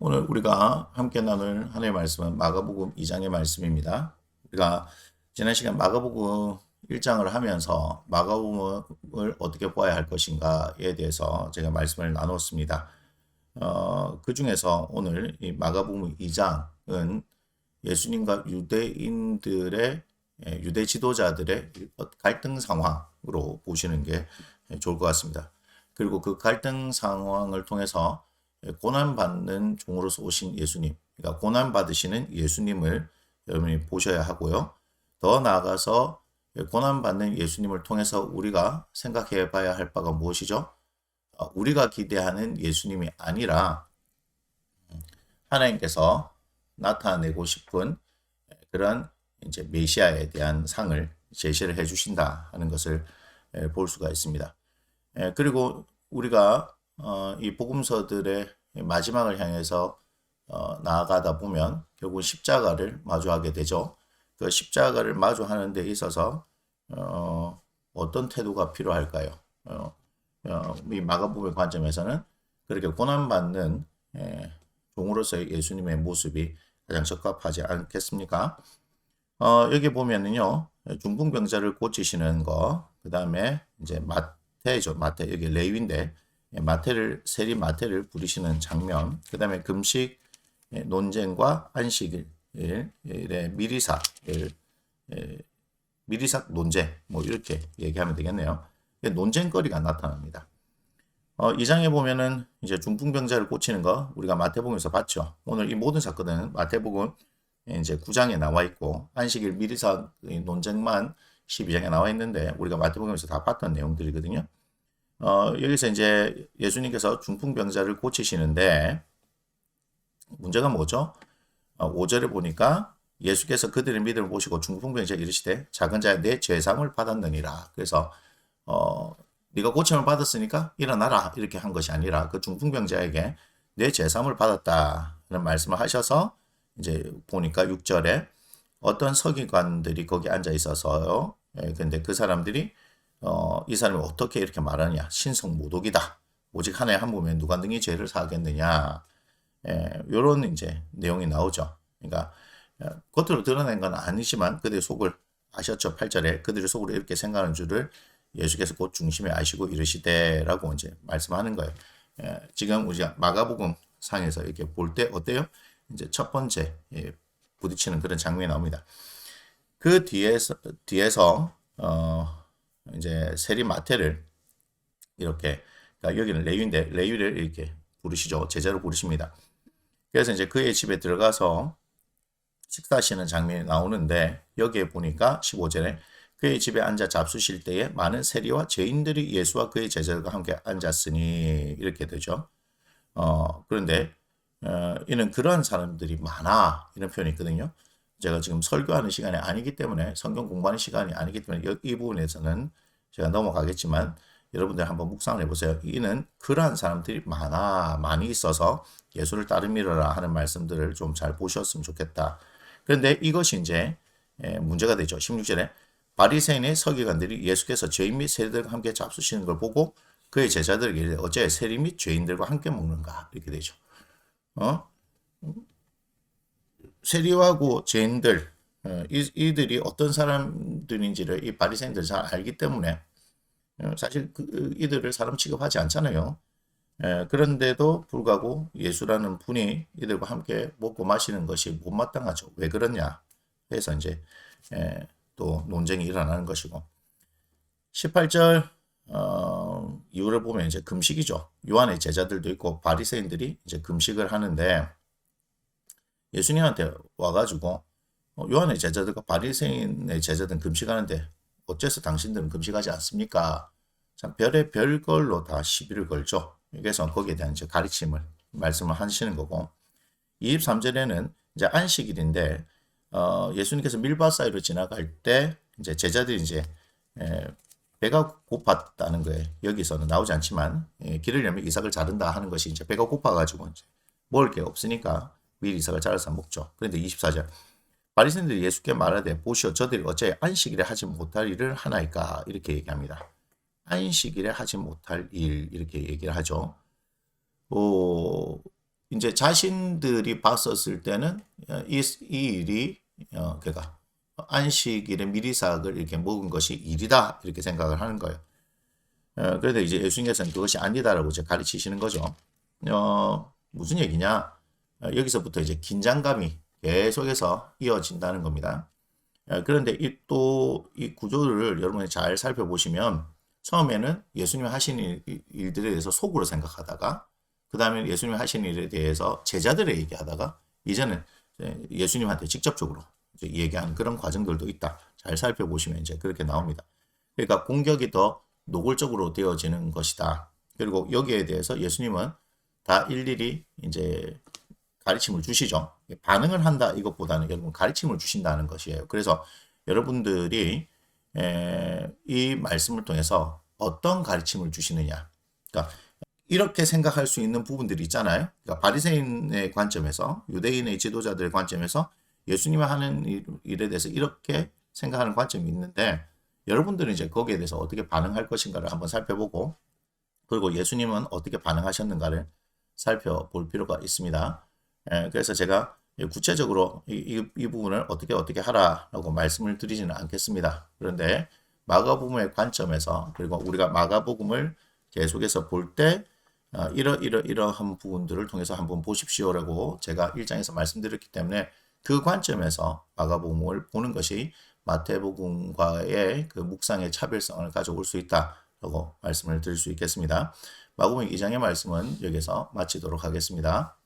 오늘 우리가 함께 나눌 하나님의 말씀은 마가복음 2장의 말씀입니다. 우리가 지난 시간 마가복음 1장을 하면서 마가복음을 어떻게 보아야 할 것인가에 대해서 제가 말씀을 나눴습니다. 그 중에서 오늘 이 마가복음 2장은 예수님과 유대 지도자들의 갈등 상황으로 보시는 게 좋을 것 같습니다. 그리고 그 갈등 상황을 통해서 고난받는 종으로서 오신 예수님, 그러니까 고난받으시는 예수님을 여러분이 보셔야 하고요. 더 나아가서 고난받는 예수님을 통해서 우리가 생각해 봐야 할 바가 무엇이죠? 우리가 기대하는 예수님이 아니라 하나님께서 나타내고 싶은 그런 이제 메시아에 대한 상을 제시를 해 주신다 하는 것을 볼 수가 있습니다. 그리고 우리가 이 복음서들의 마지막을 향해서 나아가다 보면 결국 십자가를 마주하게 되죠. 그 십자가를 마주하는 데 있어서 어떤 태도가 필요할까요? 이 마가복음의 관점에서는 그렇게 고난받는 종으로서의 예수님의 모습이 가장 적합하지 않겠습니까? 여기 보면은요, 중풍병자를 고치시는 거, 그 다음에 이제 마태죠. 마태, 여기 레위인데, 세리 마태를 부리시는 장면, 그 다음에 금식 논쟁과 안식일의 미리삭 논쟁, 뭐 이렇게 얘기하면 되겠네요. 논쟁거리가 나타납니다. 2장에 보면은 이제 중풍병자를 고치는 거 우리가 마태복음에서 봤죠. 오늘 이 모든 사건은 마태복음 이제 9장에 나와 있고 안식일 미리삭 논쟁만 12장에 나와 있는데 우리가 마태복음에서 다 봤던 내용들이거든요. 여기서 이제 예수님께서 중풍병자를 고치시는데 문제가 뭐죠? 5절에 보니까 예수께서 그들의 믿음을 보시고 중풍병자에게 이르시되 작은 자야 내 죄사함을 받았느니라. 그래서 네가 고침을 받았으니까 일어나라 이렇게 한 것이 아니라 그 중풍병자에게 내 죄사함을 받았다는 말씀을 하셔서 이제 보니까 6절에 어떤 서기관들이 거기 앉아 있어서요. 근데 그 사람들이 이 사람이 어떻게 이렇게 말하냐? 신성모독이다. 오직 하나의 한 몸에 누가 능히 죄를 사하겠느냐? 요런 이제 내용이 나오죠. 그러니까 겉으로 드러낸 건 아니지만 그들의 속을 아셨죠? 8절에 그들의 속으로 이렇게 생각하는 줄을 예수께서 곧 중심에 아시고 이르시되라고 이제 말씀하는 거예요. 지금 우리가 마가복음 상에서 이렇게 볼 때 어때요? 이제 첫 번째 부딪히는 그런 장면이 나옵니다. 그 뒤에서 이제 세리 마태를 이렇게 그러니까 여기는 레위인데 레위를 이렇게 부르시죠. 제자로 부르십니다. 그래서 이제 그의 집에 들어가서 식사하시는 장면이 나오는데 여기에 보니까 15절에 그의 집에 앉아 잡수실 때에 많은 세리와 죄인들이 예수와 그의 제자들과 함께 앉았으니 이렇게 되죠. 그런데 이는 그러한 사람들이 많아 이런 표현이 있거든요. 제가 지금 설교하는 시간이 아니기 때문에 성경 공부하는 시간이 아니기 때문에 이 부분에서는 제가 넘어가겠지만 여러분들 한번 묵상을 해보세요. 이는 그러한 사람들이 많이 있어서 예수를 따르미라 하는 말씀들을 좀 잘 보셨으면 좋겠다. 그런데 이것이 이제 문제가 되죠. 16절에 바리새인의 서기관들이 예수께서 죄인 및 세리들과 함께 잡수시는 걸 보고 그의 제자들에게 어째 세리 및 죄인들과 함께 먹는가 이렇게 되죠. 세리하고 죄인들 이들이 어떤 사람들인지를 이 바리새인들 잘 알기 때문에 사실 이들을 사람 취급하지 않잖아요. 그런데도 불구하고 예수라는 분이 이들과 함께 먹고 마시는 것이 못마땅하죠. 왜 그러냐 해서 이제 또 논쟁이 일어나는 것이고 18절 이유를 보면 이제 금식이죠. 요한의 제자들도 있고 바리새인들이 이제 금식을 하는데 예수님한테 와가지고 요한의 제자들과 바리새인의 제자들은 금식하는데 어째서 당신들은 금식하지 않습니까? 참 별의 걸로 다 시비를 걸죠. 그래서 거기에 대한 이제 가르침을 말씀을 하시는 거고 23절에는 이제 안식일인데 예수님께서 밀밭 사이로 지나갈 때 이제 제자들이 이제 배가 고팠다는 거예요. 여기서는 나오지 않지만 길을 열면 이삭을 자른다 하는 것이 이제 배가 고파가지고 이제 먹을 게 없으니까 미리 이삭을 자라서 먹죠. 그런데 24절 바리새인들이 예수께 말하되 보시오 저들이 어째 안식일에 하지 못할 일을 하나이까 이렇게 얘기합니다. 안식일에 하지 못할 일 이렇게 얘기를 하죠. 이제 이제 자신들이 봤었을 때는 이 일이 그러니까 안식일에 미리삭을 이렇게 먹은 것이 일이다 이렇게 생각을 하는 거예요. 그런데 이제 예수님께서는 그것이 아니다라고 이제 가르치시는 거죠. 무슨 얘기냐? 여기서부터 이제 긴장감이 계속해서 이어진다는 겁니다. 그런데 또 이 구조를 여러분이 잘 살펴보시면 처음에는 예수님이 하신 일들에 대해서 속으로 생각하다가 그 다음에 예수님이 하신 일에 대해서 제자들에 얘기하다가 이제는 예수님한테 직접적으로 이제 얘기하는 그런 과정들도 있다. 잘 살펴보시면 이제 그렇게 나옵니다. 그러니까 공격이 더 노골적으로 되어지는 것이다. 그리고 여기에 대해서 예수님은 다 일일이 이제 가르침을 주시죠. 반응을 한다 이것보다는 여러분 가르침을 주신다는 것이에요. 그래서 여러분들이 이 말씀을 통해서 어떤 가르침을 주시느냐. 그러니까 이렇게 생각할 수 있는 부분들이 있잖아요. 그러니까 바리새인의 관점에서 유대인의 지도자들의 관점에서 예수님이 하는 일에 대해서 이렇게 생각하는 관점이 있는데 여러분들은 이제 거기에 대해서 어떻게 반응할 것인가를 한번 살펴보고 그리고 예수님은 어떻게 반응하셨는가를 살펴볼 필요가 있습니다. 그래서 제가 구체적으로 이 부분을 어떻게 하라라고 말씀을 드리지는 않겠습니다. 그런데 마가복음의 관점에서 그리고 우리가 마가복음을 계속해서 볼 때 이러한 부분들을 통해서 한번 보십시오라고 제가 1장에서 말씀드렸기 때문에 그 관점에서 마가복음을 보는 것이 마태복음과의 그 묵상의 차별성을 가져올 수 있다라고 말씀을 드릴 수 있겠습니다. 마가복음 2장의 말씀은 여기서 마치도록 하겠습니다.